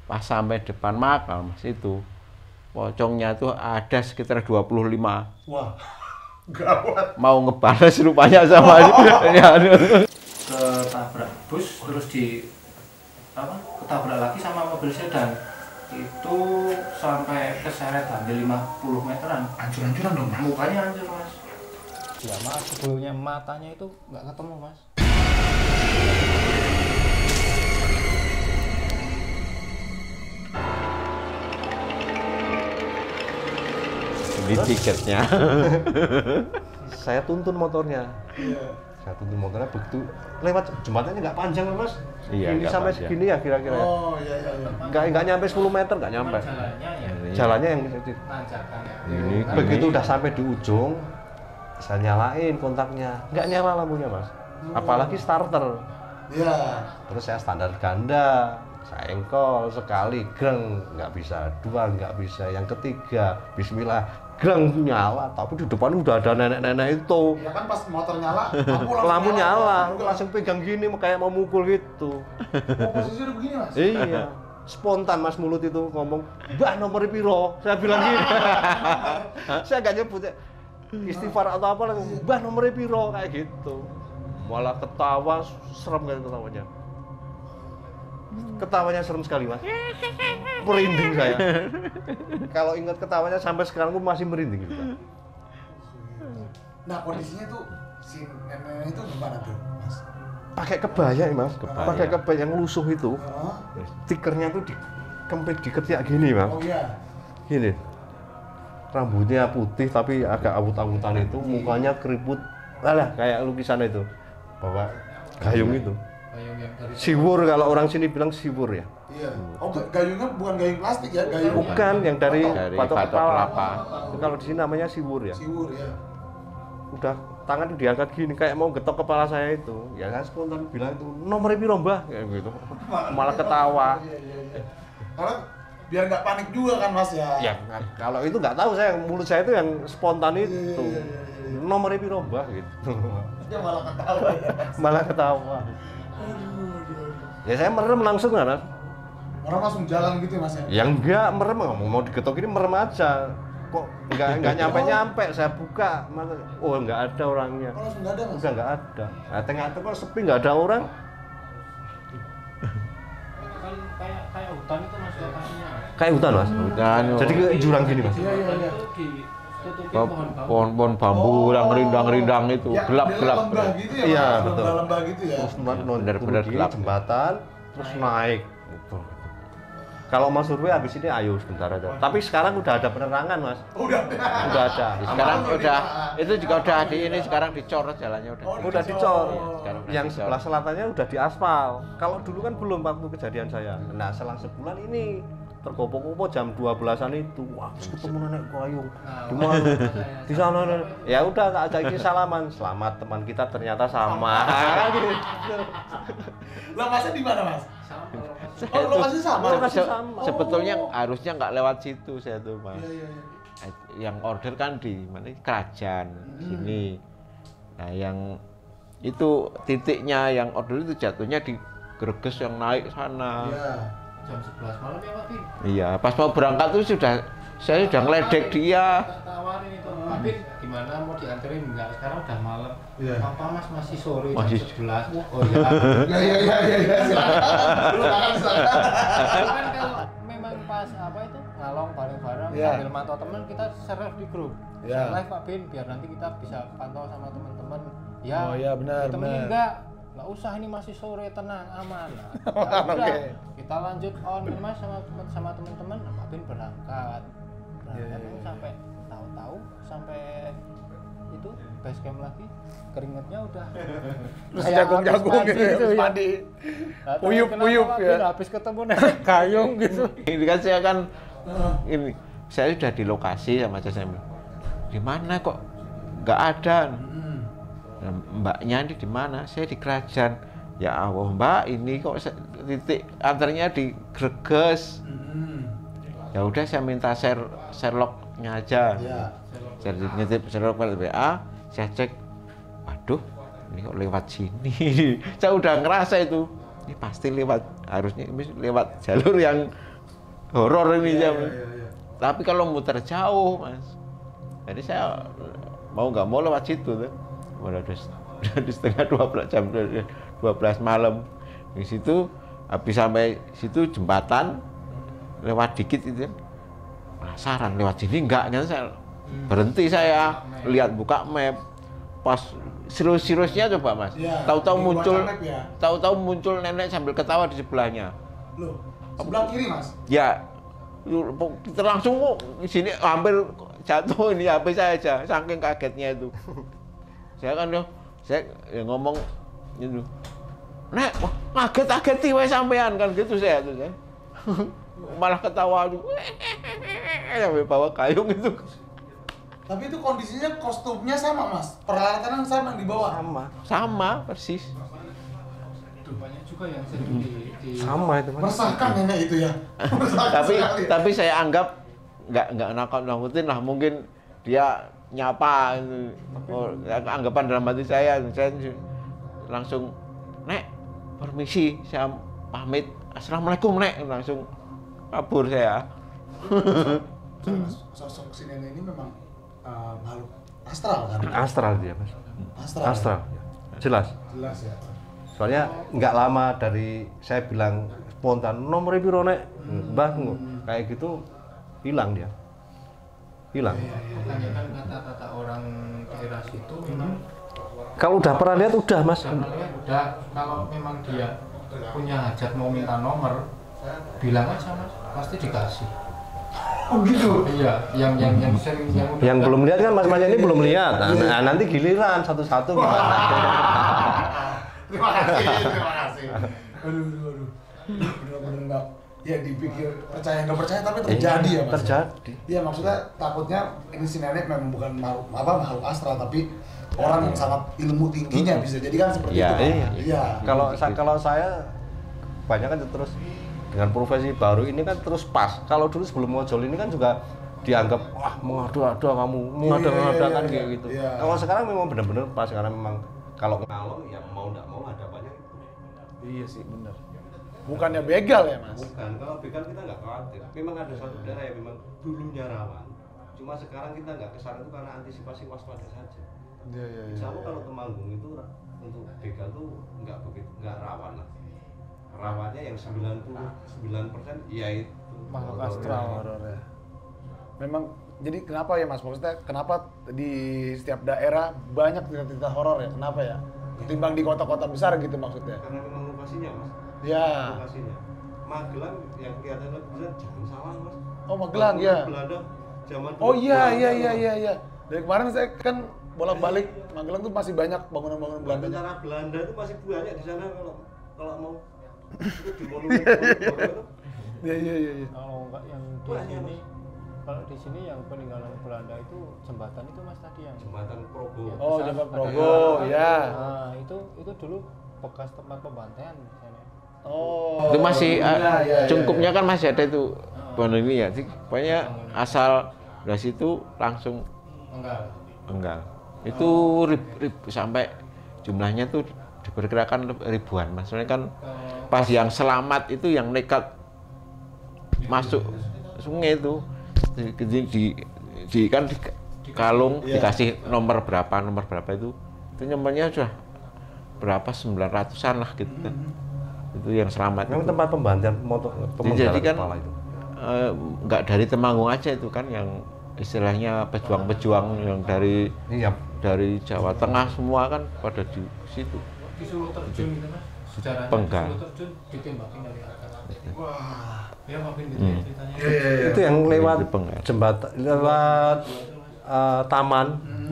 Pas sampai depan makam Mas itu pocongnya tuh ada sekitar 25. Wah, gawat. Mau ngebales rupanya sama ya. Ketabrak bus terus ketabrak lagi sama mobil sedan. Itu sampai keseret hampir 50 meteran. Hancur-hancuran dong, Mas. Mukanya hancur, Mas. Ya, Mas, sebelumnya matanya itu nggak ketemu, Mas. Di tiketnya. Saya tuntun motornya. Iya. Saya tuntun motornya begitu lewat jembatannya nggak panjang Mas. Iya, ini nggak sampai panjang. segini ya kira-kira. Oh, iya. Nggak nyampe 10 meter, nggak nyampe. Jalannya ya Jalannya yang nanjakan ya. Ini begitu udah sampai di ujung, saya nyalain kontaknya, nggak nyala lampunya Mas. Apalagi starter. Iya. Terus saya standar ganda, saya engkol sekali greng, nggak bisa, dua nggak bisa, yang ketiga Bismillah greng nyala, tapi di depan udah ada nenek-nenek itu. Ya kan pas motor nyala, Lampu nyala, langsung pegang gini kayak mau mukul gitu. Oh, posisi udah begini, Mas? Iya, spontan Mas mulut itu ngomong, "Mbah nomor piro?" Saya bilang gini. Saya nggak nyebut ya, istighfar atau apa, "Mbah nomor piro?" kayak gitu. Malah ketawa, serem kan ketawanya. Ketawanya serem sekali Mas. Merinding saya. Kalau ingat ketawanya sampai sekarang pun masih merinding gitu, Pak. Nah, kondisinya tuh si nenek itu gimana tuh, Mas? Pakai kebaya ya Mas, Kebaya. pakai kebaya yang lusuh itu. Oh, Stikernya tuh dikempit di ketiak gini Mas. oh iya. Gini. Rambutnya putih tapi agak awut-awutan itu, mukanya keriput. Alah, kayak lukisan itu. Bawa gayung itu. Gayung yang dari Siwur, kalau orang sini bilang siwur ya. Iya. Oh, gayungnya bukan gayung plastik ya, gayung Bukan, yang dari Batok patok kepala. kelapa. Itu kalau di sini namanya siwur ya. siwur ya. Udah tangan diangkat gini kayak mau getok kepala saya itu. Ya kan spontan bilang itu, "Nomor piro, Mbah?" kayak gitu. Malah ketawa. Iya. Karena biar nggak panik juga kan, Mas ya. Ya, kalau itu nggak tahu saya, mulut saya itu yang spontan itu. Iya. Nomor piro, Mbah gitu. Dia malah ketawa ya. Malah ketawa. Ya saya merem langsung kan, Mas. Orang langsung jalan gitu ya, Mas ya. Ya enggak, merem mau digetok ini merem aja. Kok enggak nyampe, saya buka, oh enggak ada orangnya. Oh, langsung nggak ada, Mas. Udah enggak ada. Nah, tengah-tengah kok sepi enggak ada orang. itu kan kayak hutan itu Mas lokasinya. Kayak hutan, Mas. Dan Jadi ke jurang gini, Mas. Iya. Itu ditutupi pohon bambu. pohon bambu yang rindang-rindang itu Ya, gelap-gelap. lembah gitu ya, Iya, Mas? betul. Lembah gitu ya. Terus benar-benar turun gelap. di jembatan, terus naik. Kalau Mas Survei habis ini ayo sebentar aja. Tapi sekarang udah ada penerangan, Mas. Udah. Udah ada. Sekarang udah itu juga udah ini sekarang dicor jalannya udah. Udah dicor. Sekarang udah Yang dicor. sebelah selatannya udah diaspal. Kalau dulu kan belum waktu kejadian saya. Nah, selang sebulan ini tergopoh-gopoh jam 12-an itu. Wah, terus ketemu nenek gayung. Di mana? Di sana. Ya udah tak ajakin salaman. Selamat teman kita ternyata sama. Gitu. Lah, Masnya di mana, Mas? Sama. Oh, lokasi sama. Lokasi sama. Sebetulnya harusnya nggak lewat situ saya tuh Mas. Iya. Yang order kan di mana? Kerajaan sini. Nah yang itu titiknya yang order itu jatuhnya di Greges yang naik sana. Iya. Jam 11 malam ya Pak Bin. Iya, pas mau berangkat tuh saya sudah ngeledek dia. Kita tawarin itu, Pak Bin gimana mau dianterin? Enggak, sekarang udah malam. Iya. Apa Mas masih sore Masih. jam 11? Oh iya. Iya. Silakan. Lu makan silakan. Kan kalau memang pas apa itu ngalong bareng-bareng Iya. sambil mantau teman kita share di grup. Iya. Live Pak Bin biar nanti kita bisa pantau sama teman-teman. Ya. Oh, iya, benar, ditemenin benar. nggak usah ini masih sore tenang aman. Nah, Oke. udah, kita lanjut on Mas sama teman-teman. Pak Bin berangkat. Iya. Sampai tahu-tahu sampai itu base camp lagi keringetnya udah Terus kayak jagung-jagung habis gitu ya, mandi habis mandi. Nggak tahu Puyup-puyup kenapa, Pak ya. Bin habis ketemu nenek gayung gitu. Ini kan saya kan ini saya sudah di lokasi sama saya bilang, di mana kok nggak ada. Nah, mbaknya ini di mana? Saya di kerajaan. Ya Allah Mbak, ini kok titik antaranya di Greges. Ya udah saya minta Sherlocknya aja. Iya. Saya nitip Sherlock WA, saya cek. Waduh, ini kok lewat sini. Saya udah ngerasa itu. Ini pasti lewat, harusnya ini lewat jalur yang horor ini jam. Iya. Tapi kalau muter jauh, Mas. Jadi saya mau nggak mau lewat situ tuh. Udah di setengah 12 jam 12 malam. Di situ habis sampai situ jembatan lewat dikit itu. Penasaran lewat sini enggak kan saya berhenti saya lihat buka map. Pas serius-seriusnya coba Mas. Ya, Tahu-tahu di muncul baca map ya. tahu-tahu muncul nenek sambil ketawa di sebelahnya. Loh, sebelah kiri Mas. Ya, kita langsung kok di sini hampir jatuh ini HP saya aja, saking kagetnya itu. Saya kan saya ngomong itu, Nek, kaget wae sampean kan gitu saya tuh saya. Malah ketawa tuh, sampai bawa kayung itu. Tapi itu kondisinya kostumnya sama Mas, peralatan sama yang dibawa. Sama persis. Banyak juga yang sering Sama itu Mas. Meresahkan nenek itu ya. Meresahkan sekali. tapi saya anggap nggak nakut-nakutin lah, mungkin dia nyapa itu. Oh, anggapan dalam hati saya langsung, Nek, permisi, saya pamit, assalamualaikum Nek, langsung kabur saya. Sosok si nenek ini memang makhluk astral kan? Astral dia Mas. Astral. Jelas. Jelas ya. Soalnya nggak lama dari saya bilang spontan nomor piro Nek, Mbah kayak gitu hilang dia. Hilang. Makanya kan kata-kata orang daerah situ memang Kalau udah pernah lihat udah Mas. udah kalau memang dia punya hajat mau minta nomor, bilang aja Mas, pasti dikasih. Oh gitu. Iya, yang sering yang Yang belum lihat kan Mas ini belum lihat. Nah, nanti giliran satu-satu gimana? Terima kasih. Aduh. Bener-bener nggak. Ya dipikir percaya nggak percaya tapi terjadi ya Mas. Terjadi. Iya maksudnya takutnya ini si nenek memang bukan makhluk astral tapi orang yang sangat ilmu tingginya bisa jadi kan seperti Iya, itu kan? iya. Kalau saya banyak kan terus dengan profesi baru ini kan terus pas. Kalau dulu sebelum ngojol ini kan juga dianggap wah mengada-ada kamu, mengada-ngadakan Iya, kayak gitu. iya. Kalau sekarang memang benar-benar pas karena memang kalau ngalor ya mau nggak mau ada banyak itu. Iya sih benar. Bukannya begal ya Mas? Bukan, kalau begal kita nggak khawatir. Memang ada satu daerah yang memang dulunya rawan. Cuma sekarang kita nggak kesana itu karena antisipasi waspada saja. Iya. Insya Allah kalau Temanggung itu untuk begal tuh nggak rawan lah. Rawannya yang 99% yaitu makhluk horor. astral. Horor ya. Memang jadi kenapa ya Mas? Maksudnya kenapa di setiap daerah banyak cerita-cerita horor ya? Kenapa ya? Ketimbang di kota-kota besar gitu maksudnya? Karena memang lokasinya Mas. Ya. Lokasinya. Magelang yang kelihatan lebih besar jangan salah Mas. Oh Magelang ya. Belanda zaman Oh dulu iya. Belanda. Dari kemarin saya kan bolak-balik Magelang tuh masih banyak bangunan-bangunan Belanda. Tentara Belanda itu masih banyak di sana kalau mau itu di monumen itu. Iya. Kalau enggak yang di Banyak, sini, kalau di sini yang peninggalan Belanda itu jembatan itu Mas tadi yang Jembatan Progo. Oh, besar. Jembatan Progo, ya. Nah, itu dulu bekas tempat pembantaian di sana. Oh. Itu masih iya. cungkupnya kan masih ada itu pohon ini ya. Pokoknya asal dari situ langsung enggak. Itu sampai jumlahnya tuh diperkirakan ribuan. Maksudnya kan pas yang selamat itu yang nekat masuk sungai itu kan di kalung dikasih nomor berapa itu nomornya sudah berapa 900-an lah gitu kan. Itu yang selamat. Memang itu. tempat pembantaian motor Jadi kan kepala itu. nggak dari Temanggung aja itu kan yang istilahnya pejuang-pejuang yang dari Iya. dari Jawa Tengah semua kan pada di situ. Di Sulu Terjun gitu Mas. Sejarahnya Penggal. Sulu Terjun ditembakin dari atas. Wah. Ya makin gitu ya ceritanya. Itu yang lewat Di Penggal. jembatan, lewat taman,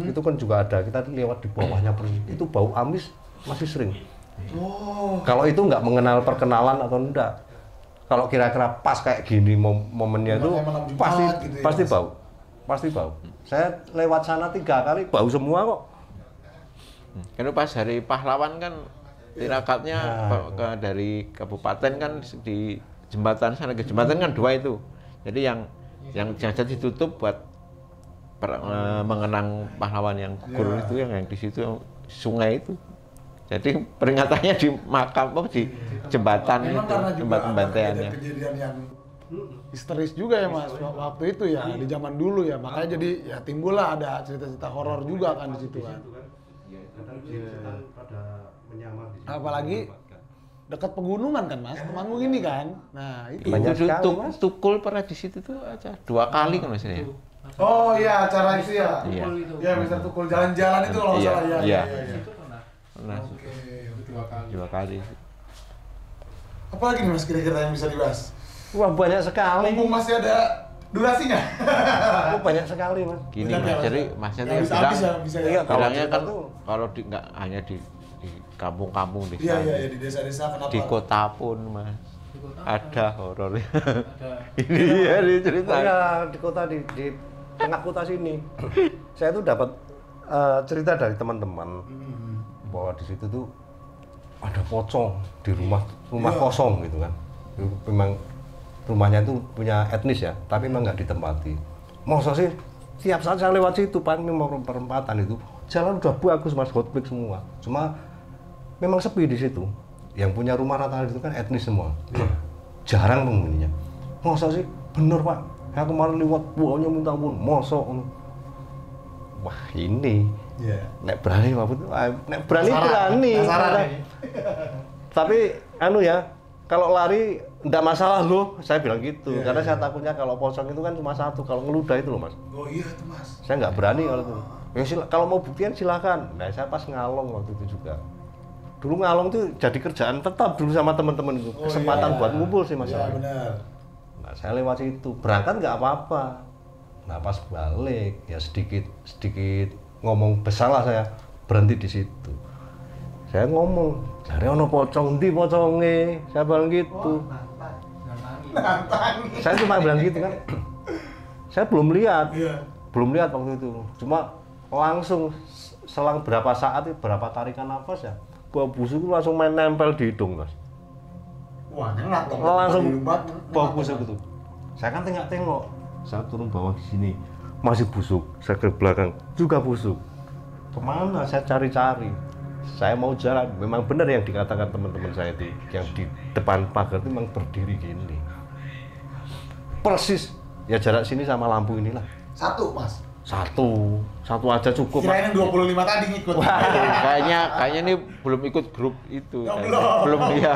itu kan juga ada. Kita lewat di bawahnya persis. Itu bau amis masih sering. Oh. Kalau itu nggak mengenal perkenalan atau enggak. Kalau kira-kira pas kayak gini momennya itu Malam Jumat pasti gitu ya, pasti Mas? bau. Pasti bau. Saya lewat sana 3 kali bau semua kok. Karena pas hari pahlawan kan tirakatnya dari kabupaten kan di jembatan sana ke jembatan kan 2 itu. Jadi yang jadi ditutup buat mengenang pahlawan yang gugur itu yang di situ sungai itu. Jadi peringatannya di makam di jembatan Memang itu karena juga tempat ada pembantaiannya. kejadian yang histeris juga ya Mas waktu itu ya di zaman dulu ya, makanya jadi ya timbullah ada cerita-cerita horor juga kan di situ kan. Apalagi dekat pegunungan kan Mas, Temanggung ini kan. Nah itu. Banyak sekali, Mas. Tukul pernah di situ tuh aja 2 kali kan Mas ya. Oh iya acara itu ya. Iya. Ya Mister Tukul jalan-jalan itu kalau nggak salah ya. Iya. Itu pernah Pernah Oke. 2 kali. 2 kali. Apalagi nih Mas kira-kira yang bisa dibahas? Wah, banyak sekali. Mumpung masih ada durasinya. Oh, banyak sekali, Mas. Gini Bisa, Mas, Mas. jadi Masnya Nggak tuh bisa bilang habis ya, bisa ya. Iya, kalau bilangnya cerita kan tuh- kalau nggak hanya di kampung-kampung desa, Iya iya di desa-desa kenapa? di kota pun Mas Di kota ada horornya. ada Ini ya cerita. Oh iya, di kota di tengah kota sini. Saya tuh dapat cerita dari teman-teman bahwa di situ tuh ada pocong di rumah Iya. kosong gitu kan. Memang rumahnya tuh punya etnis ya, tapi memang nggak ditempati. Masa sih tiap saat saya lewat situ, Pak, ini mau perempatan itu jalan udah bagus Mas, hotpik semua. Cuma memang sepi di situ. Yang punya rumah rata-rata itu kan etnis semua. Jarang penghuninya. Masa sih bener Pak? Saya kemarin lewat buahnya minta ampun, mosok. Wah ini, Iya. nek berani nek berani berani. Penasaran. Tapi anu ya, kalau lari enggak masalah loh, saya bilang gitu. Iya, Karena iya. saya takutnya kalau pocong itu kan cuma satu, kalau ngeludah itu loh Mas. Oh iya tuh Mas. Saya nggak berani kalau itu. Ya kalau mau buktian silakan. Nah saya pas ngalong waktu itu juga. Dulu ngalong tuh jadi kerjaan tetap dulu sama teman-teman itu. Oh, Kesempatan iya. buat ngumpul sih Mas. Iya benar. Nah saya lewat situ, berangkat nggak apa-apa. Nah pas balik ya sedikit ngomong besar lah, saya berhenti di situ. Saya ngomong, cari ono pocong di poconge, saya bilang gitu. nantangin. Saya cuma bilang gitu kan. Saya belum lihat, Iya. waktu itu. Cuma langsung selang berapa saat, berapa tarikan nafas ya, bau busuk itu langsung main nempel di hidung Mas. Wah nyengat dong. Langsung Nyengat. bau busuk itu. Saya kan tengok, saya turun bawah di sini masih busuk. Saya ke belakang juga busuk. Kemana? Saya cari-cari. Saya mau jalan. Memang benar yang dikatakan teman-teman saya itu, yang di depan pagar itu memang berdiri gini. Persis ya jarak sini sama lampu inilah. Satu Mas. Satu aja cukup. Kirain yang 25 tadi ngikut. Kayaknya ini belum ikut grup itu. Oh, kayaknya. Belum dia.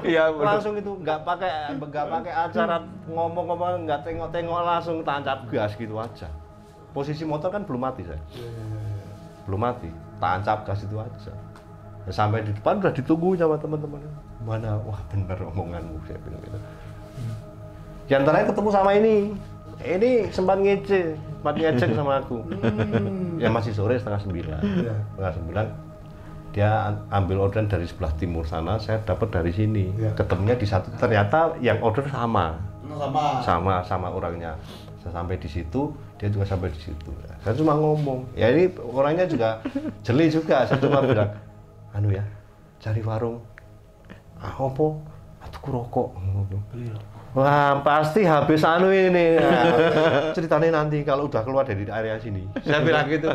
Iya, belum. Langsung itu nggak pakai acara ngomong-ngomong, nggak tengok-tengok, langsung tancap gas gitu aja. Posisi motor kan belum mati saya, belum mati, tancap gas itu aja. Ya, sampai di depan udah ditunggu sama teman-teman. Mana, wah bener omonganmu, saya bilang gitu. Di antaranya ketemu sama ini sempat ngecek sama aku. Ya masih sore setengah 9. Setengah 9 dia ambil orderan dari sebelah timur sana, saya dapat dari sini. Iya. Ketemunya di satu, ternyata yang order sama Sama. orangnya. Saya sampai di situ, dia juga sampai di situ. Saya cuma ngomong, ya ini orangnya juga jeli juga. Saya cuma bilang, anu ya, cari warung. Apa? Tuku rokok. Wah, pasti habis anu ini. Nah, ceritanya nanti kalau udah keluar dari area sini. Saya bilang gitu.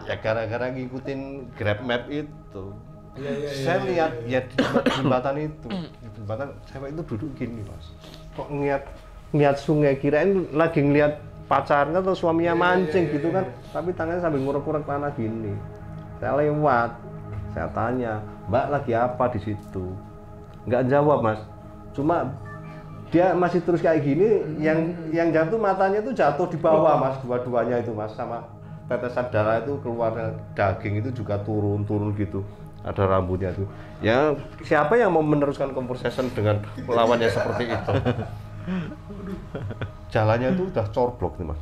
Ya gara-gara ngikutin Grab Map itu. Saya lihat ya di jembatan itu. Di jembatan cewek itu duduk gini, Mas. Kok ngeliat sungai, kirain lagi ngeliat pacarnya atau suaminya mancing gitu kan. Tapi tangannya sambil ngurek-ngurek tanah gini. Saya lewat. Saya tanya, "Mbak lagi apa di situ?" Nggak jawab, Mas. Cuma dia masih terus kayak gini, yang jatuh matanya itu jatuh di bawah Mas, dua-duanya itu Mas, sama tetesan darah itu keluar, daging itu juga turun gitu, ada rambutnya tuh. Ya siapa yang mau meneruskan conversation dengan lawannya seperti itu? Jalannya itu udah corblok nih Mas.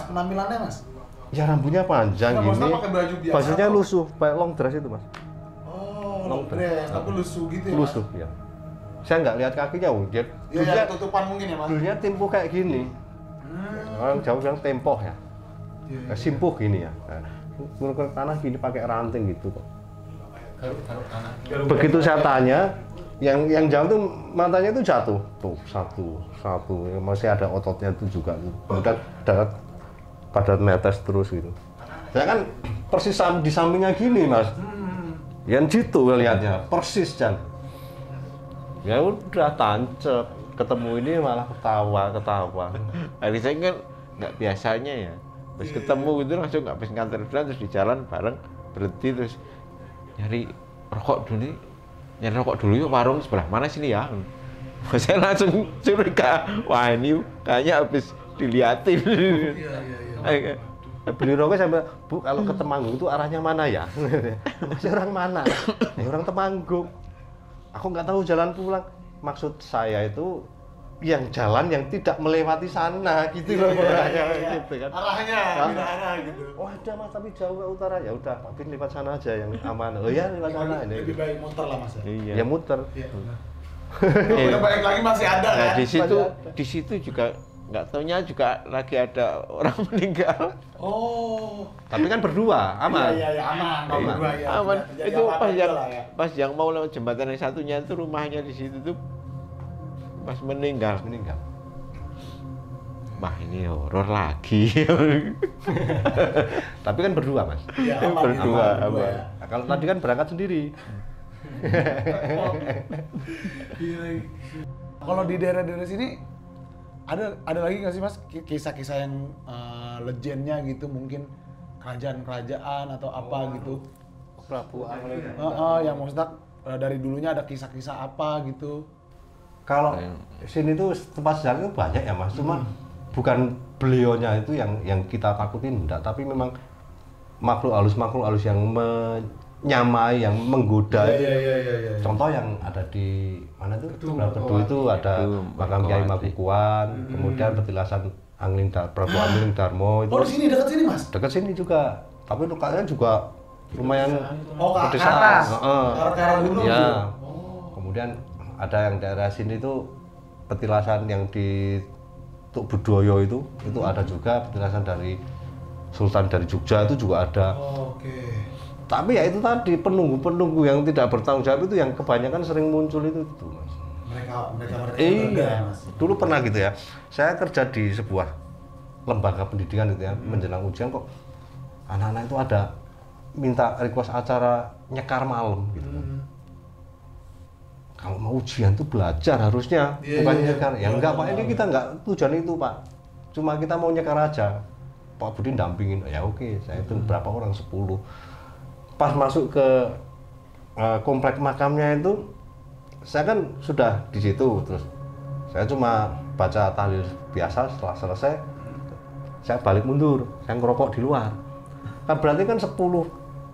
Penampilannya Mas. Ya rambutnya panjang Nggak, maksudnya gini, pakai baju biasa bajunya atau- lusuh, kayak long dress itu Mas. Oh, Long dress, tapi lusuh gitu ya. Lusuh ya. Saya nggak lihat kakinya, dia Iya, dulunya, tutupan mungkin ya Mas. dulunya tempuh kayak gini. Orang Jawa bilang tempoh ya. Iya. Simpuh gini ya. Nguruk tanah gini pakai ranting gitu kok. Garuk tanah. Begitu saya tanya, yang jauh tuh matanya itu jatuh. Tuh satu. Masih ada ototnya itu juga. Kemudian darat pada netes terus gitu. Saya kan persis di sampingnya gini Mas. Yang situ lihatnya, persis Jan. Ya udah tancep, ketemu ini malah ketawa. Hari saya kan nggak biasanya ya. Terus ketemu gitu langsung nggak habis nganter terus di jalan bareng berhenti terus nyari rokok dulu yuk warung sebelah mana sini ya. Saya langsung curiga, wah ini kayaknya habis diliatin. Beli rokok sampai, Bu kalau ke Temanggung itu arahnya mana ya? Masih orang mana? Ya orang Temanggung. Aku nggak tahu jalan pulang. Maksud saya itu yang jalan yang tidak melewati sana gitu loh. Gitu kan. Arahnya, beda arah gitu. Oh ada mas, tapi jauh ke utara. Ya udah, Pak Bin lewat sana aja yang aman. Oh ya lewat sana. Lebih baik muter lah mas ya. Iya. Ya muter. Iya. Udah balik lagi masih ada Nah, kan? di situ juga nggak taunya juga lagi ada orang meninggal. Oh. Tapi kan berdua, aman. Iya, aman. Kalau Aman. berdua ya. Aman. Tidak Itu apa-apa juga lah ya. pas yang mau lewat jembatan yang satunya itu rumahnya di situ tuh pas meninggal. Wah ini horor lagi. Tapi kan berdua mas. Iya, aman, Berdua, aman, aman. ya. Nah, kalau tadi kan berangkat sendiri. Kalau di daerah-daerah sini ada lagi nggak sih mas kisah-kisah yang legendnya gitu, mungkin kerajaan-kerajaan atau apa gitu? Prabu Angling. Yang maksudnya dari dulunya ada kisah-kisah apa gitu? Kalau sini tuh tempat sejarah itu banyak ya mas, cuma bukan beliaunya itu yang kita takutin enggak, tapi memang makhluk halus yang menyamai, yang menggoda. Iya. Contoh yang ada di mana tuh? Kedu itu ada makam Kiai Makukuwan, kemudian petilasan Prabu Angling Darmo itu. Oh di sini dekat sini mas? Dekat sini juga, tapi lokasinya juga lumayan Oh ke pedesaan. atas? Heeh. Ke arah gunung Ya. tuh? Kemudian ada yang daerah sini tuh petilasan yang di Tuk Budoyo itu ada juga petilasan dari Sultan dari Jogja itu juga ada. Oke. Tapi ya itu tadi penunggu yang tidak bertanggung jawab itu yang kebanyakan sering muncul itu mas. Mereka Iya. Dulu pernah gitu ya. Saya kerja di sebuah lembaga pendidikan gitu ya, menjelang ujian kok anak-anak itu ada minta request acara nyekar malam gitu. Kalau mau ujian tuh belajar harusnya, bukan nyekar. Ya enggak Pak, ini kita enggak tujuan itu Pak. Cuma kita mau nyekar aja. Pak Budi dampingin, ya oke, saya itu berapa orang, 10. Pas masuk ke komplek makamnya itu, saya kan sudah di situ, terus saya cuma baca tahlil biasa. Setelah selesai, saya balik mundur, saya ngerokok di luar. Kan berarti kan 10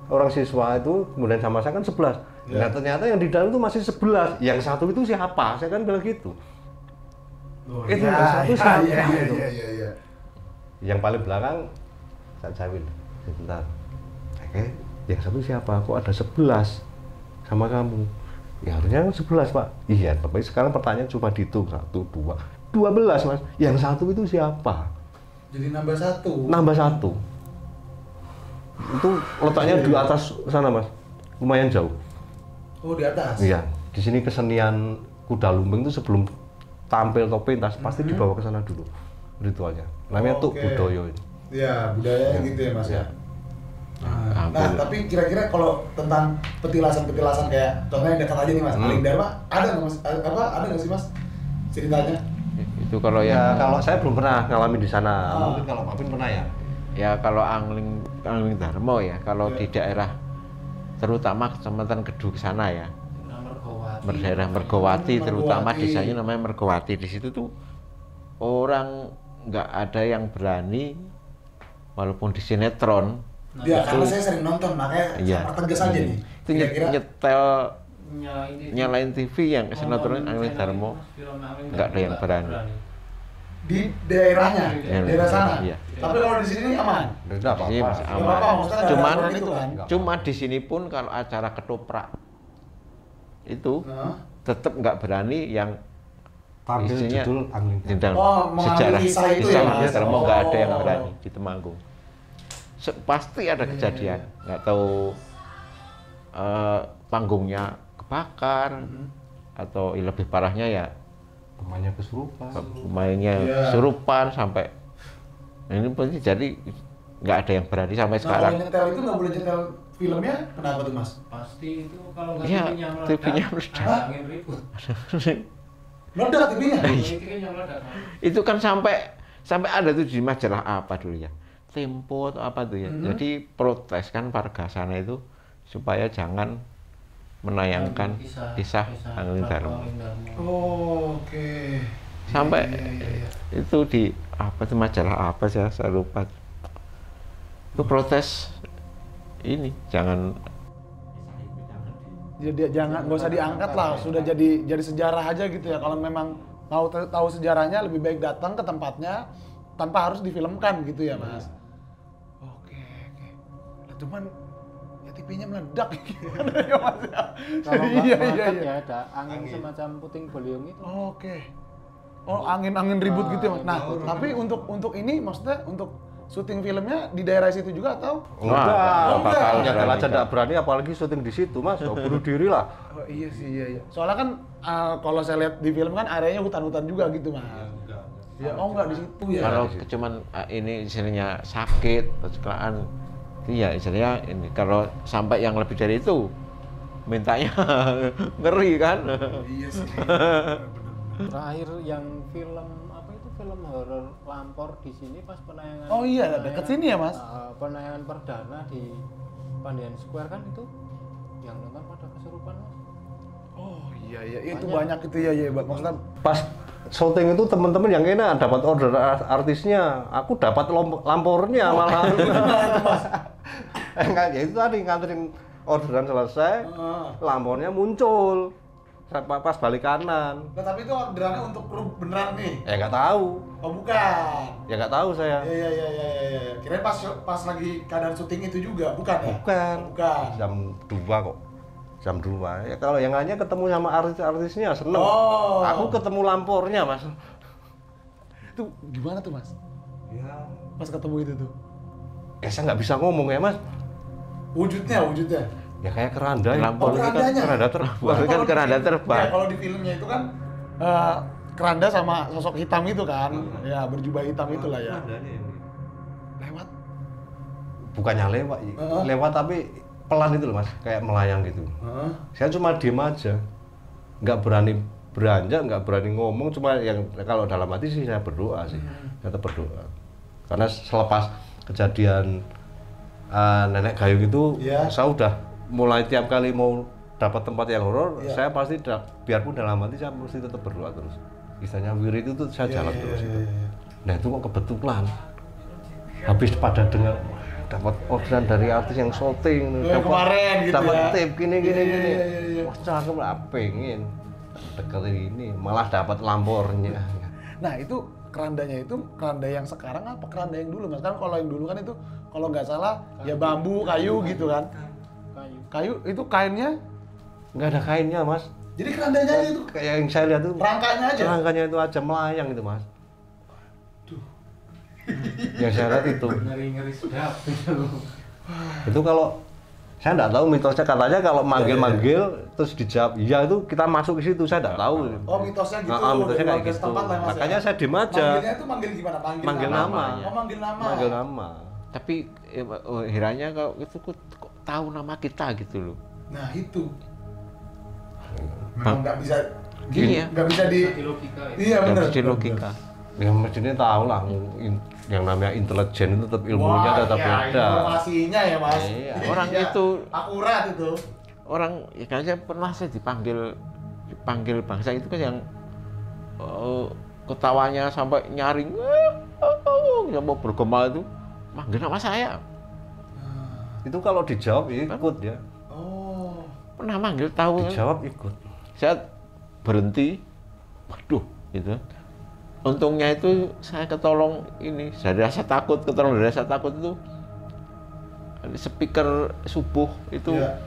orang siswa itu, kemudian sama saya kan 11. Nah ternyata yang di dalam itu masih 11. Yang satu itu siapa? Saya kan bilang gitu. Itu yang satu siapa? Gitu. Iya. Yang paling belakang saya jawabin, sebentar. Oke, yang satu siapa? Kok ada 11 sama kamu? Ya harusnya 11 Pak. Iya, tapi sekarang pertanyaan cuma dihitung 1, 2, 12 Mas. Yang satu itu siapa? Jadi nambah 1. Nambah 1. Itu letaknya di atas sana Mas, lumayan jauh. Oh di atas? Iya, di sini kesenian kuda lumping itu sebelum tampil atau pentas pasti dibawa ke sana dulu ritualnya. Namanya Tuk Budoyo itu. Iya, budaya gitu ya mas ya. Hampir. Nah, tapi kira-kira kalau tentang petilasan-petilasan kayak contohnya yang dekat aja nih mas, Angling Dharma, ada nggak mas? Ada nggak sih mas ceritanya? Itu kalau Ya yang kalau saya belum pernah ngalamin di sana. Mungkin kalau Pak Bin pernah ya. ya kalau Angling Darmo ya, kalau di daerah terutama Kecamatan Kedu ke sana ya. Daerah Mergowati terutama desanya namanya Mergowati. Di situ tuh orang nggak ada yang berani walaupun di sinetron. Ya karena saya sering nonton makanya sangat tegas aja nih. Itu nyetel nyalain TV yang sinetron Angling Darmo nggak ada yang berani. Di daerahnya, daerah sana. Iya. Tapi kalau di sini aman. Enggak Di sini apa-apa. masih Nggak aman. apa-apa, maksudnya nggak ada Cuman aturan itu kan? cuma di sini pun kalau acara ketoprak itu Nah. tetap nggak berani yang Tampil isinya judul Angling Darmo. tentang Oh, mengambil sejarah kisah itu ya, Mas? Darmo nggak ada yang Oh. berani di Temanggung. Pasti ada kejadian, nggak tahu panggungnya kebakar atau lebih parahnya ya Pemainnya kesurupan. pemainnya kesurupan sampai nah ini pasti jadi nggak ada yang berani sampai Nah sekarang. kalau nyetel itu nggak boleh nyetel filmnya kenapa tuh Mas? Pasti itu kalau nggak Iya, TV-nya meledak, TV-nya meledak. ada angin ribut. Meledak TV-nya? TV-nya meledak. Itu kan sampai ada tuh di majalah apa dulu ya, Tempo atau apa tuh ya. Jadi protes kan warga sana itu supaya jangan menayangkan kisah Angling Darmo. Oh, oke. Sampai Iya. itu di apa tuh majalah apa sih, saya lupa. Itu protes ini jangan Jadi jangan, nggak usah diangkat lah, sudah jadi sejarah aja gitu ya. Kalau memang mau tahu sejarahnya, lebih baik datang ke tempatnya tanpa harus difilmkan gitu ya Mas. Oke. Lah, cuman ya TV-nya meledak gimana ya Mas? Kalau nggak Iya. meledak ya ada angin semacam puting beliung itu. Oke. Oh, angin ribut gitu ya Mas. Nah, tapi untuk ini maksudnya untuk syuting filmnya di daerah situ juga atau? Wah, bakal Ya kalau aja berani. nggak berani apalagi syuting di situ Mas, oh, bunuh diri lah. Oh iya sih, iya. Soalnya kan kalau saya lihat di film kan areanya hutan-hutan juga gitu Mas. Ya, oh enggak di situ ya. Kalau cuman ini istilahnya sakit atau kecelakaan, iya istilahnya ini. Kalau sampai yang lebih dari itu, mintanya ngeri kan? Iya sih. Terakhir yang film apa itu film horor Lampor di sini pas penayangan. Oh iya, dekat sini ya Mas. Penayangan perdana di Pandian Square kan itu yang nonton pada kesurupan Mas. Oh iya, itu banyak itu ya maksudnya. Pas syuting itu teman-teman yang enak dapat order artisnya, aku dapat lampornya malah. Enggak, ya itu tadi nganterin orderan selesai, lampornya muncul pas balik kanan. Nah, tapi itu orderannya untuk kru beneran nih. Ya nggak tahu, Oh bukan. ya nggak tahu saya. Iya. Kirain pas lagi keadaan syuting itu juga, bukan ya? Bukan. Bukan. Jam 2 kok. Jam 2. Ya kalau yang lainnya ketemu sama artis-artisnya seneng. Oh. Aku ketemu lampornya, Mas. Itu gimana tuh Mas? Ya, Pas ketemu itu tuh. saya nggak bisa ngomong ya, Mas. Wujudnya. Ya kayak keranda ya. Lampor itu kan kerandanya. keranda terbang. Itu kan keranda terbang. Ya, kalau di filmnya itu kan keranda sama sosok hitam itu kan. Ya, berjubah hitam itulah ya. Lewat. Bukannya lewat, lewat tapi pelan itu loh Mas, kayak melayang gitu. Saya cuma diem aja, nggak berani beranjak, nggak berani ngomong, cuma yang kalau dalam hati sih saya berdoa sih, saya tetap berdoa. Karena selepas kejadian nenek gayung itu, saya udah mulai tiap kali mau dapat tempat yang horor, saya pasti biarpun dalam hati saya mesti tetap berdoa terus. Istilahnya wirid itu saya jalan terus. Nah itu kok kebetulan habis pada dengar dapat orderan dari artis yang syuting, Kemarin gitu dapat ya. tip gini. Wah, aku nggak pengen deket ini, malah dapat lampornya. Nah, itu kerandanya itu keranda yang sekarang apa keranda yang dulu Mas? Kan kalau yang dulu kan itu kalau nggak salah ya bambu, kayu gitu kan. Kayu itu kainnya. Nggak ada kainnya Mas. Jadi kerandanya itu Kayak yang saya lihat tuh rangkanya aja. rangkanya itu aja melayang itu Mas. Yang saya lihat itu. Ngeri-ngeri sedap gitu. Itu kalau saya nggak tahu mitosnya, katanya kalau manggil-manggil terus dijawab iya itu kita masuk ke situ, saya nggak tahu. Oh, mitosnya gitu. Mitosnya dari kayak warga gitu. setempat lah, Mas, Makanya ya. saya diem aja. Manggilnya itu manggil gimana? Manggil nama. Oh, manggil nama. Manggil nama. Tapi hiranya kalau itu kok tahu nama kita gitu loh. Nah, itu. Memang nggak bisa Gini ya. nggak bisa di Di logika ya. Iya, Yang benar. mesti logika. Ya mestinya tahu lah, yang namanya intelijen itu tetap ilmunya tetap ya, beda. informasinya ya, Mas. Iya. Orang Iya, itu akurat itu. orang ya kan saya pernah saya dipanggil bangsa itu kan yang ketawanya sampai nyaring sampai bergema itu manggil nama saya. Itu kalau dijawab ikut ya. Oh. Pernah manggil tahu kan? Dijawab ikut. Saya berhenti, waduh gitu. Untungnya itu saya ketolong ini dari rasa takut, ketolong dari rasa takut itu ada speaker subuh itu. Iya.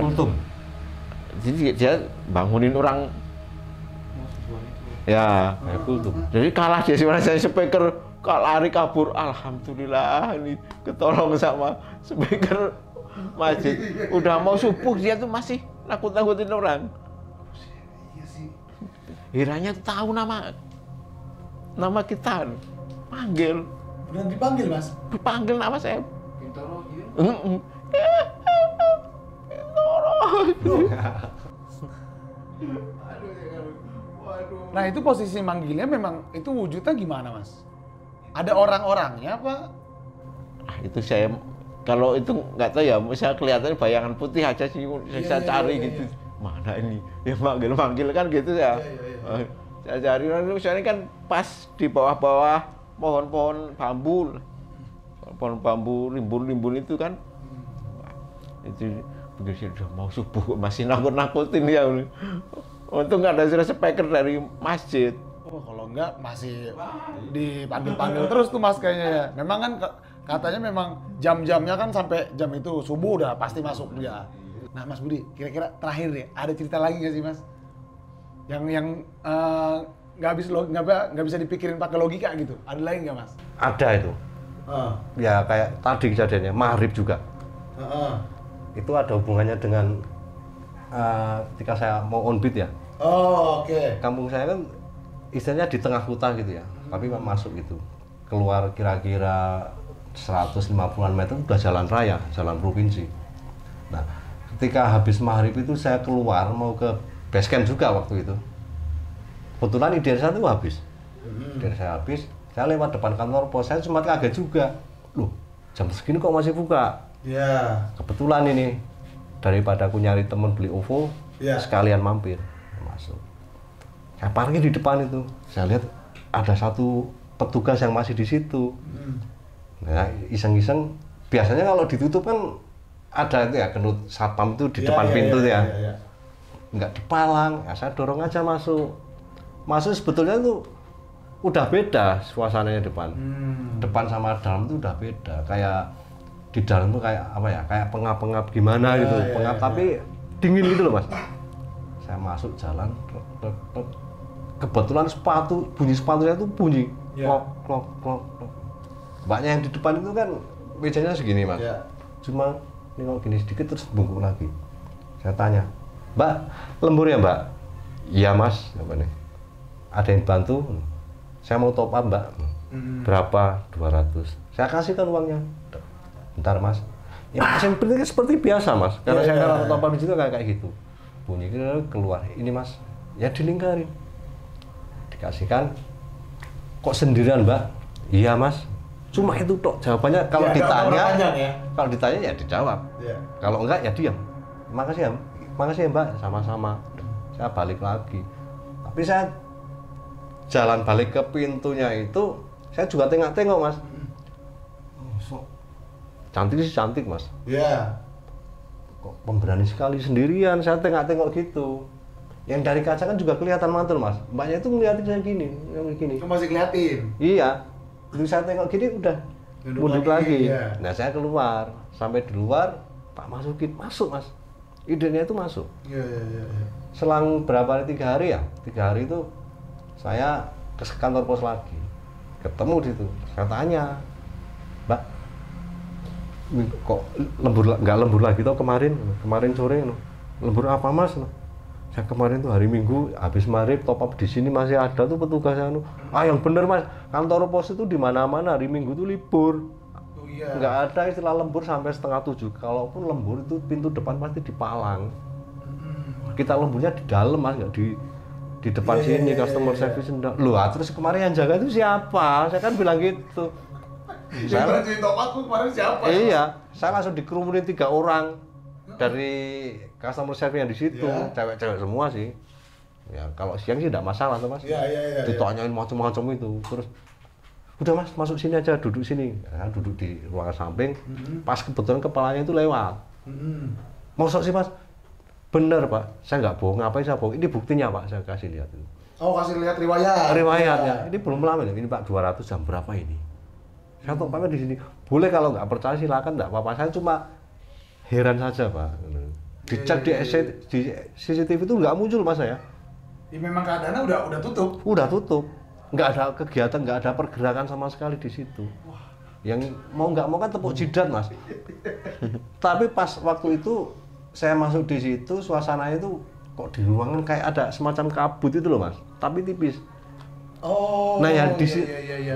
Untung. Jadi dia bangunin orang ya. Kultum. Jadi kalah dia sebenarnya saya speaker lari kabur. Alhamdulillah ini ketolong sama speaker masjid. Udah mau subuh dia tuh masih nakut-nakutin orang. Iya sih. Hiranya tahu nama kita, panggil, Benar dipanggil, Mas. dipanggil nama saya. Bintoro gitu. Nah itu posisi manggilnya memang itu wujudnya gimana mas? Ada orang-orangnya apa? Itu saya kalau itu nggak tahu ya, saya kelihatannya bayangan putih aja sih, saya cari gitu. Mana ini? Ya manggil kan gitu ya. Saya cari, misalnya kan pas di bawah-bawah pohon-pohon bambu, pohon bambu rimbun-rimbun itu kan. Itu begitu sudah mau subuh masih nakut-nakutin ya. Untung nggak ada suara speaker dari masjid. Oh kalau enggak masih dipanggil-panggil terus tuh mas kayaknya ya. Memang kan katanya memang jam-jamnya kan sampai jam itu subuh udah pasti masuk dia. Nah Mas Budi, kira-kira terakhir deh, ada cerita lagi nggak sih Mas? Yang nggak bisa dipikirin pakai logika gitu. Ada lagi nggak Mas? Ada itu. Ya kayak tadi kejadiannya, maghrib juga. Itu ada hubungannya dengan ketika saya mau on beat ya. Oh oke. Kampung saya kan istilahnya di tengah hutan gitu ya, tapi masuk itu. Keluar kira-kira 150-an meter udah jalan raya, jalan provinsi. Nah, ketika habis maghrib itu saya keluar mau ke base camp juga waktu itu. Kebetulan IDR saya itu habis. IDR saya habis, saya lewat depan kantor pos, saya cuma kaget juga. Loh, jam segini kok masih buka? Iya. Kebetulan ini, daripada aku nyari temen beli OVO, sekalian mampir, masuk. Saya parkir di depan itu, saya lihat ada satu petugas yang masih di situ. Nah, iseng-iseng, biasanya kalau ditutup kan ada itu ya, kenut satpam itu di depan pintu ya. Nggak dipalang, ya saya dorong aja masuk. Masuk sebetulnya itu udah beda suasananya depan. Depan sama dalam itu udah beda, kayak di dalam tuh kayak apa ya, kayak pengap-pengap gimana gitu, pengap tapi dingin gitu loh mas. Saya masuk jalan, kebetulan bunyi sepatunya itu bunyi, klok, klok, klok, klok. Mbaknya yang di depan itu kan mejanya segini mas, cuma nengok gini sedikit terus bungkuk lagi. Saya tanya, Mbak, lembur ya Mbak? Iya mas, apa nih? Ada yang bantu? Saya mau top up Mbak. Berapa? 200. Saya kasihkan uangnya. Bentar mas. Ya yang penting seperti biasa mas. Karena saya kalau top up di situ kayak gitu. Bunyi keluar. Ini mas. Ya dilingkarin. Dikasihkan. Kok sendirian Mbak? Iya mas. Cuma itu tok jawabannya. Kalau ditanya, kalau ditanya ya dijawab. Kalau enggak ya diam. Makasih ya Mbak. Sama-sama. Saya balik lagi. Tapi saya jalan balik ke pintunya itu, saya juga tengok-tengok mas. Cantik sih cantik mas. Kok pemberani sekali sendirian, saya tengok-tengok gitu. Yang dari kaca kan juga kelihatan mantul mas. Mbaknya itu ngeliatin saya gini. Itu masih ngeliatin? Iya. Itu saya tengok gini udah mundur lagi. Nah saya keluar, sampai di luar Pak masukin, masuk mas. Idenya itu masuk. Selang berapa hari, 3 hari ya? 3 hari itu saya ke kantor pos lagi, ketemu di situ. Saya tanya, Mbak, kok nggak lembur lagi toh kemarin sore, lembur apa mas? Saya kemarin tuh hari Minggu habis maghrib top up di sini masih ada tuh petugas yang bener mas, kantor pos itu di mana-mana hari Minggu tuh libur. Nggak ada istilah lembur sampai 6:30. Kalaupun lembur itu pintu depan pasti dipalang. Kita lemburnya di dalam mas, nggak di depan sini customer service enggak. Loh, terus kemarin yang jaga itu siapa? Saya kan bilang gitu. Yang berarti top up kemarin siapa? Iya, saya langsung dikerumunin 3 orang dari customer service yang di situ, cewek-cewek semua sih. Ya kalau siang sih enggak masalah tuh mas. Ditanyain macam-macam itu. Terus udah mas masuk sini aja, duduk sini. Nah, duduk di ruangan samping. Pas kebetulan kepalanya itu lewat. Masuk sih mas. Bener pak, saya nggak bohong, ngapain saya bohong? Ini buktinya pak, saya kasih lihat. Oh kasih lihat riwayat? Riwayatnya, ini belum lama ini pak 200 jam berapa ini? Saya top up di sini. Boleh kalau nggak percaya silakan, nggak apa-apa. Saya cuma heran saja pak. Dicek di CCTV itu nggak muncul mas saya. Ya, memang keadaannya udah tutup. Udah tutup, nggak ada kegiatan, nggak ada pergerakan sama sekali di situ. Yang mau nggak mau kan tepuk jidat mas. Tapi pas waktu itu saya masuk di situ, suasananya itu kok di ruangan kayak ada semacam kabut itu loh mas, tapi tipis. Oh. Nah ya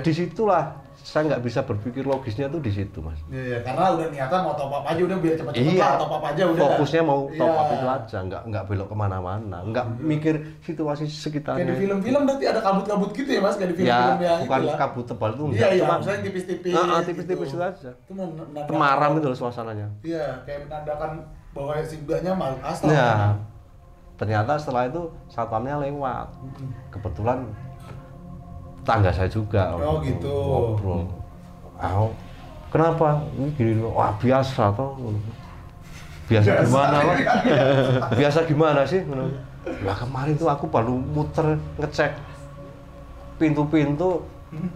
disitulah saya nggak bisa berpikir logisnya tuh di situ, Mas. Iya, karena udah niatan mau top up aja udah biar cepet-cepet Iya, lah, top up aja udah. fokusnya mau top up Iya. itu aja, nggak belok kemana-mana, nggak mikir situasi Kayak di sekitarnya. film-film berarti ada kabut-kabut gitu ya mas, kayak di Ya, film-film yang bukan itulah. kabut tebal tuh, Iya, iya, cuma misalnya tipis-tipis. tipis-tipis gitu. itu aja. Itu menandakan- Temaram itu loh suasananya. Iya, kayak menandakan bahwa si mbaknya makhluk astral. Nah, ternyata setelah itu satpamnya lewat. Kebetulan tangga saya juga. Oh, waktu itu gitu. Ngobrol. Kenapa? Ini gini loh. Wah, biasa toh. Biasa gimana lah? Biasa gimana sih? Ya kemarin tuh aku baru muter ngecek pintu-pintu,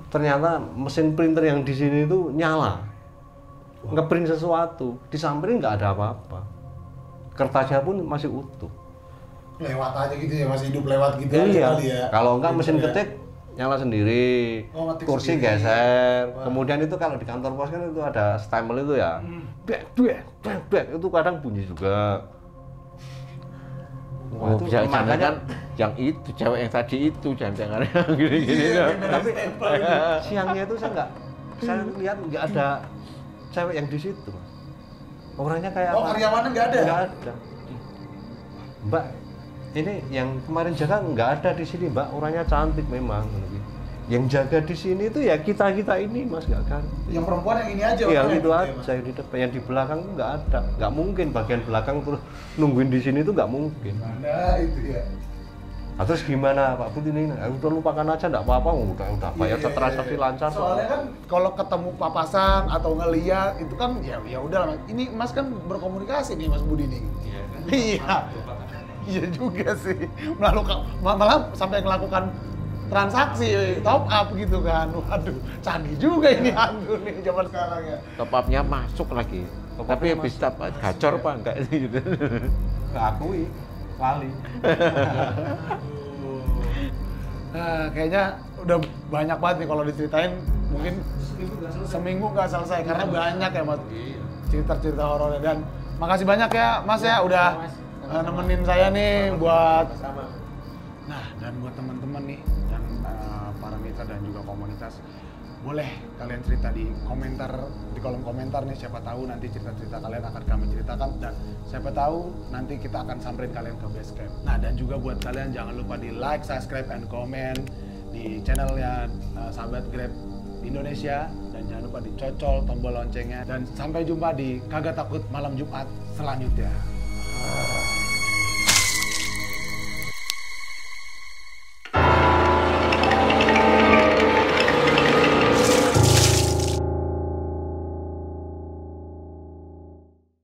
ternyata mesin printer yang di sini tuh nyala. Ngeprint sesuatu, disamperin nggak ada apa-apa. Kertasnya pun masih utuh. Lewat aja gitu ya, masih hidup lewat gitu aja Iya. kali ya. Kalau enggak mesin Gitu ya. ketik nyala sendiri, Oh, ngetik kursi sendiri. geser. Wah. Kemudian itu kalau di kantor pos kan itu ada stempel itu ya, bek, itu kadang bunyi juga. Wah, itu Jangan makanya kan yang itu cewek yang tadi itu jangan-jangan yang gini-gini. Iya, tapi siangnya itu saya lihat nggak ada cewek yang di situ. Orangnya kayak Oh, karyawannya nggak ada? Nggak ada. Mbak, ini yang kemarin jaga nggak ada di sini, Mbak. Orangnya cantik memang. Yang jaga di sini itu ya kita ini, Mas, nggak kan? Yang perempuan yang ini aja. Yang orangnya itu gitu ya, aja, Mas? yang di depan, yang di belakang tuh nggak ada. Nggak mungkin bagian belakang terus nungguin di sini tuh nggak mungkin. Ada itu ya. Nah, terus gimana Pak Bud ini? Udah lupakan aja, nggak apa-apa, udah bayar Iya, transaksi iya. lancar. Soalnya kan kalau ketemu papasan atau ngeliat itu kan ya udah lah. Ini Mas kan berkomunikasi nih Mas Budi nih. Iya kan? Iya. Iya juga sih. Malah sampai melakukan transaksi top up gitu kan. Waduh, canggih juga ini aku nih zaman sekarang ya. Top up-nya masuk lagi. Tapi habis top gacor apa enggak sih gitu. Keakui, lali. Nah, kayaknya udah banyak banget nih kalau diceritain mungkin seminggu nggak selesai karena banyak ya Mas cerita-cerita horornya. Dan makasih banyak ya Mas ya udah nemenin saya nih buat dan buat teman-teman nih dan para mitra dan juga komunitas, boleh kalian cerita di kolom komentar nih, siapa tahu nanti cerita-cerita kalian akan kami ceritakan dan siapa tahu nanti kita akan samperin kalian ke base camp. Nah, dan juga buat kalian jangan lupa di like, subscribe, and comment di channelnya Sahabat Grab Indonesia dan jangan lupa dicocol tombol loncengnya dan sampai jumpa di Kagak Takut malam Jumat selanjutnya.